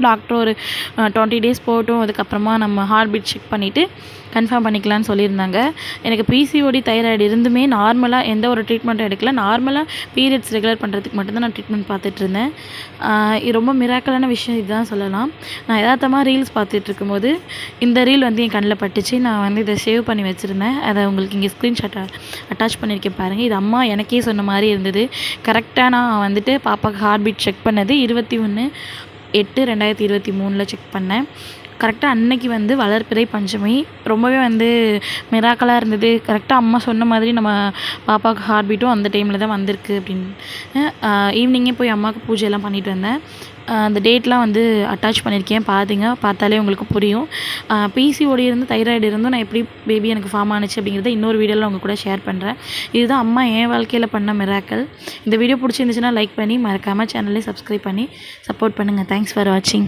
Doctor ஒரு 20 days போகட்டும், அதுக்கப்புறமா நம்ம ஹார்ட் பீட் செக் பண்ணிவிட்டு கன்ஃபார்ம் பண்ணிக்கலான்னு சொல்லியிருந்தாங்க. எனக்கு பிசிஓடி தைராய்டு இருந்துமே நார்மலாக எந்த ஒரு ட்ரீட்மெண்ட்டும் எடுக்கல. நார்மலாக பீரியட்ஸ் ரெகுலர் பண்ணுறதுக்கு மட்டும்தான் நான் ட்ரீட்மெண்ட் பார்த்துட்ருந்தேன். இது ரொம்ப மிராக்கலான விஷயம் இதுதான் சொல்லலாம். நான் யதார்த்தமாக ரீல்ஸ் பார்த்துட்டு இருக்கும்போது இந்த ரீல் வந்து என் கண்ணில் பட்டுச்சு. நான் வந்து இதை சேவ் பண்ணி வச்சுருந்தேன். அதை உங்களுக்கு இங்கே ஸ்க்ரீன்ஷாட் அட்டாச் பண்ணியிருக்கேன் பாருங்கள். இது அம்மா எனக்கே சொன்ன மாதிரி இருந்தது. கரெக்டாக நான் வந்துட்டு பாப்பாவுக்கு ஹார்ட் பீட் செக் பண்ணது 21/8/2023 செக் பண்ணேன். கரெக்டாக அன்னைக்கு வந்து வளர்பிறை பஞ்சமி. ரொம்பவே வந்து மிராக்கலாக இருந்தது. கரெக்டாக அம்மா சொன்ன மாதிரி நம்ம பாப்பாவுக்கு ஹார்ட் பீட்டும் அந்த டைமில் தான் வந்திருக்கு அப்படின்னு. ஈவினிங்கே போய் அம்மாவுக்கு பூஜையெல்லாம் பண்ணிட்டு வந்தேன். அந்த டேட்லாம் வந்து அட்டாச் பண்ணியிருக்கேன். பார்த்தாலே உங்களுக்கு புரியும். பிசிஓடி இருந்து தைராய்டு இருந்தும் நான் எப்படி பேபி எனக்கு ஃபார்ம் ஆனிச்சு அப்படிங்கிறத இன்னொரு வீடியோவில் உங்கள் கூட ஷேர் பண்ணுறேன். இதுதான் அம்மா என் வாழ்க்கையில் பண்ண மிராக்கல். இந்த வீடியோ பிடிச்சிருந்துச்சுன்னா லைக் பண்ணி மறக்காமல் சேனலை சப்ஸ்கிரைப் பண்ணி சப்போர்ட் பண்ணுங்கள். தேங்க்ஸ் ஃபார் வாட்சிங்.